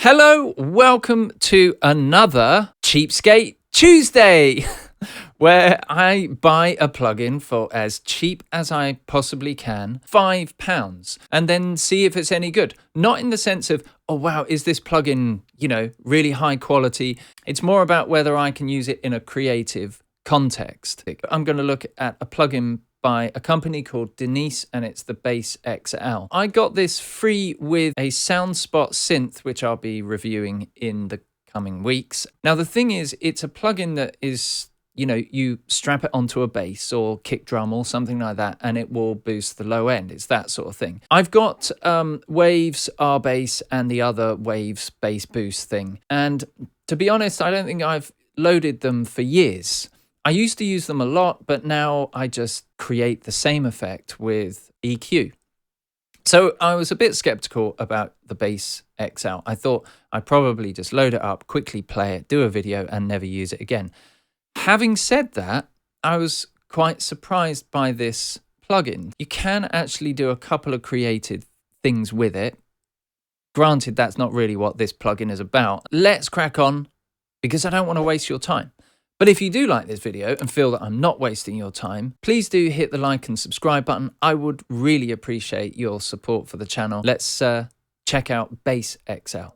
Hello, welcome to another Cheapskate Tuesday, where I buy a plugin for as cheap as I possibly can, £5, and then see if it's any good. Not in the sense of, oh wow, is this plugin, really high quality? It's more about whether I can use it in a creative context. I'm going to look at a plugin by a company called Denise, and it's the Bass XL. I got this free with a Spoundspot synth, which I'll be reviewing in the coming weeks. Now, the thing is, it's a plugin that is, you strap it onto a bass or kick drum or something like that, and it will boost the low end. It's that sort of thing. I've got Waves R bass and the other Waves bass boost thing. And to be honest, I don't think I've loaded them for years. I used to use them a lot, but now I just create the same effect with EQ. So I was a bit skeptical about the Bass XL. I thought I'd probably just load it up, quickly play it, do a video, and never use it again. Having said that, I was quite surprised by this plugin. You can actually do a couple of creative things with it. Granted, that's not really what this plugin is about. Let's crack on, because I don't want to waste your time. But if you do like this video and feel that I'm not wasting your time, please do hit the like and subscribe button. I would really appreciate your support for the channel. Let's check out Bass XL.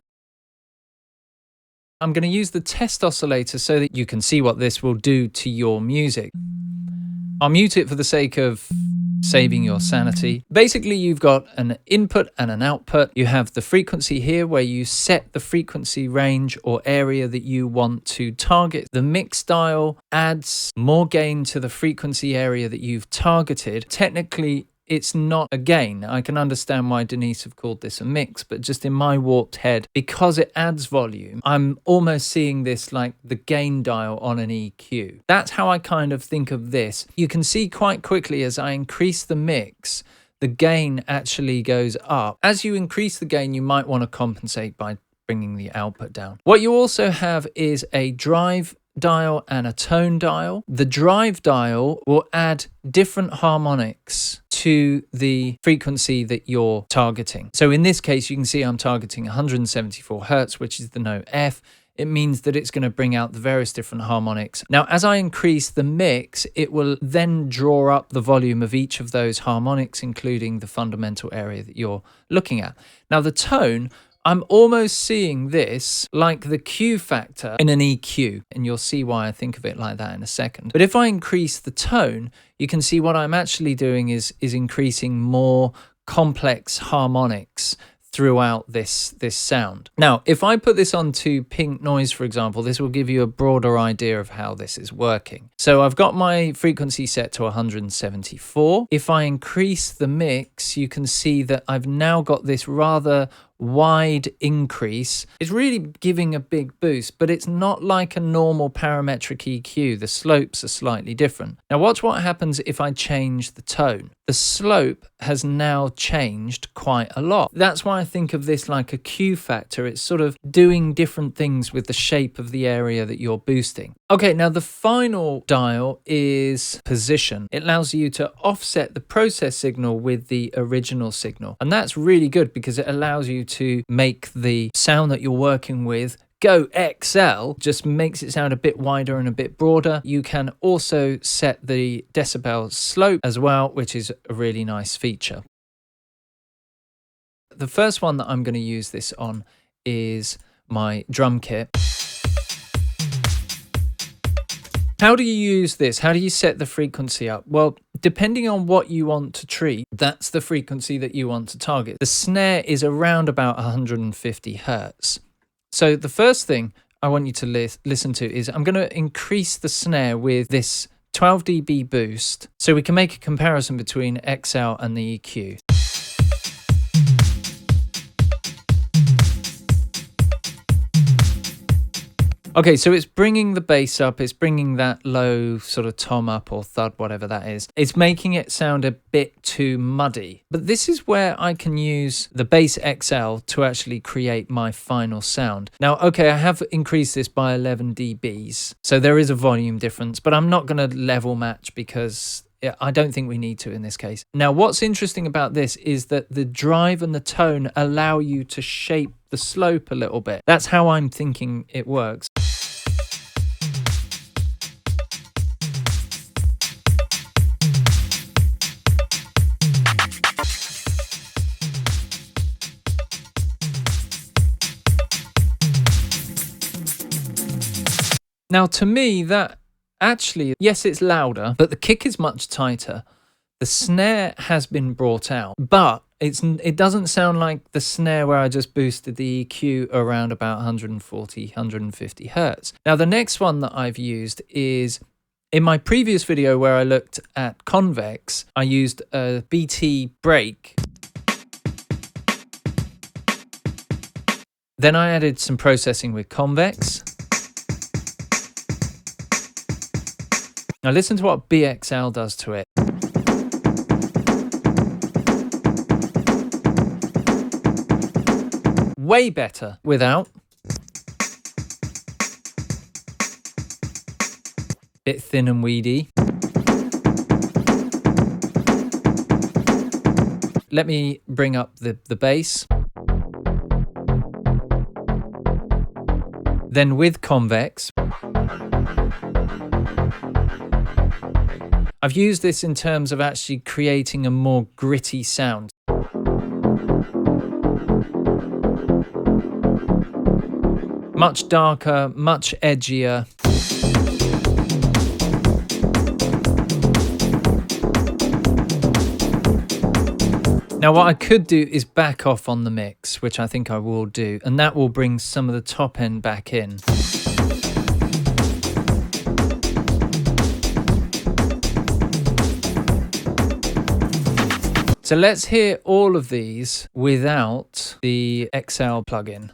I'm going to use the test oscillator so that you can see what this will do to your music. I'll mute it for the sake of saving your sanity. Basically, you've got an input and an output. You have the frequency here where you set the frequency range or area that you want to target. The mix dial adds more gain to the frequency area that you've targeted. Technically, it's not a gain. I can understand why Denise have called this a mix, but just in my warped head, because it adds volume, I'm almost seeing this like the gain dial on an EQ. That's how I kind of think of this. You can see quite quickly as I increase the mix, the gain actually goes up. As you increase the gain, you might want to compensate by bringing the output down. What you also have is a drive dial and a tone dial. The drive dial will add different harmonics to the frequency that you're targeting. So in this case, you can see I'm targeting 174 Hertz, which is the note F. It means that it's going to bring out the various different harmonics. Now, as I increase the mix, it will then draw up the volume of each of those harmonics, including the fundamental area that you're looking at. Now, the tone, I'm almost seeing this like the Q factor in an EQ, and you'll see why I think of it like that in a second. But if I increase the tone, you can see what I'm actually doing is increasing more complex harmonics throughout this sound. Now, if I put this onto pink noise, for example, this will give you a broader idea of how this is working. So I've got my frequency set to 174. If I increase the mix, you can see that I've now got this rather wide increase. It's really giving a big boost, but it's not like a normal parametric EQ. The slopes are slightly different. Now watch what happens if I change the tone. The slope has now changed quite a lot. That's why I think of this like a Q factor. It's sort of doing different things with the shape of the area that you're boosting. Okay, now the final dial is position. It allows you to offset the process signal with the original signal. And that's really good because it allows you to make the sound that you're working with go XL, just makes it sound a bit wider and a bit broader. You can also set the decibel slope as well, which is a really nice feature. The first one that I'm going to use this on is my drum kit. How do you use this? How do you set the frequency up? Well, depending on what you want to treat, that's the frequency that you want to target. The snare is around about 150 Hertz. So the first thing I want you to listen to is I'm going to increase the snare with this 12 dB boost so we can make a comparison between XL and the EQ. Okay, so it's bringing the bass up, it's bringing that low sort of tom up or thud, whatever that is. It's making it sound a bit too muddy. But this is where I can use the Bass XL to actually create my final sound. Now, okay, I have increased this by 11 dBs, so there is a volume difference, but I'm not going to level match because I don't think we need to in this case. Now, what's interesting about this is that the drive and the tone allow you to shape the slope a little bit. That's how I'm thinking it works. Now, to me, that actually, yes, it's louder, but the kick is much tighter. The snare has been brought out, but it doesn't sound like the snare where I just boosted the EQ around about 140, 150 hertz. Now, the next one that I've used is in my previous video where I looked at convex, I used a BT break. Then I added some processing with convex. Now listen to what BXL does to it. Way better without. Bit thin and weedy. Let me bring up the bass. Then with convex. I've used this in terms of actually creating a more gritty sound. Much darker, much edgier. Now what I could do is back off on the mix, which I think I will do, and that will bring some of the top end back in. So let's hear all of these without the XL plugin.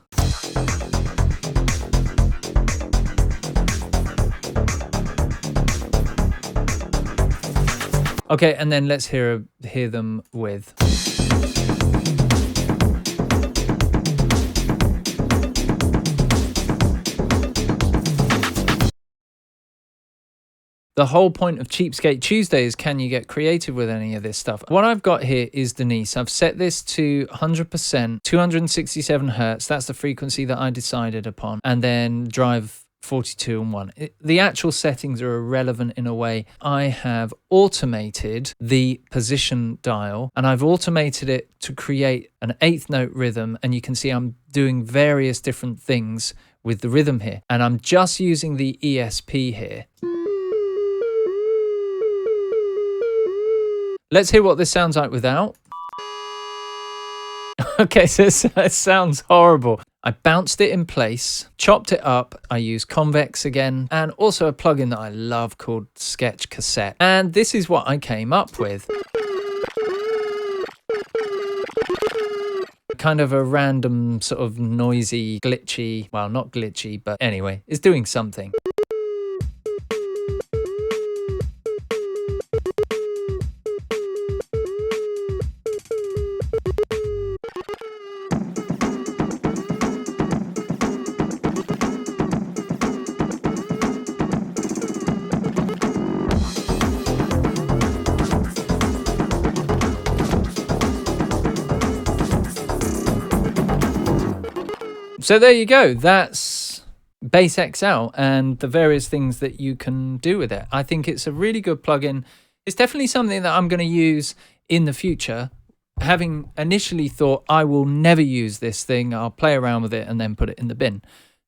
Okay, and then let's hear them with. The whole point of Cheapskate Tuesday is, can you get creative with any of this stuff? What I've got here is Denise. I've set this to 100%, 267 hertz. That's the frequency that I decided upon. And then drive 42 and 1. The actual settings are irrelevant in a way. I have automated the position dial, and I've automated it to create an 8th note rhythm. And you can see I'm doing various different things with the rhythm here. And I'm just using the ESP here. Let's hear what this sounds like without. Okay, so it sounds horrible. I bounced it in place, chopped it up. I use convex again, and also a plugin that I love called Sketch Cassette. And this is what I came up with. Kind of a random sort of noisy, glitchy, well, not glitchy, but anyway, it's doing something. So there you go. That's Bass XL and the various things that you can do with it. I think it's a really good plugin. It's definitely something that I'm going to use in the future. Having initially thought I will never use this thing, I'll play around with it and then put it in the bin.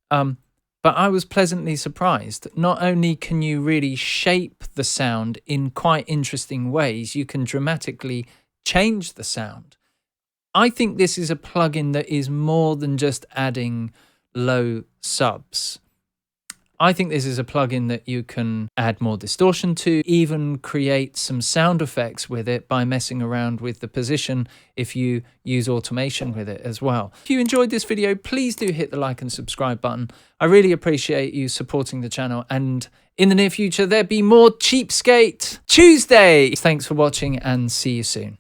But I was pleasantly surprised. Not only can you really shape the sound in quite interesting ways, you can dramatically change the sound. I think this is a plugin that is more than just adding low subs. I think this is a plugin that you can add more distortion to, even create some sound effects with it by messing around with the position if you use automation with it as well. If you enjoyed this video, please do hit the like and subscribe button. I really appreciate you supporting the channel, and in the near future, there'll be more Cheapskate Tuesday. Thanks for watching and see you soon.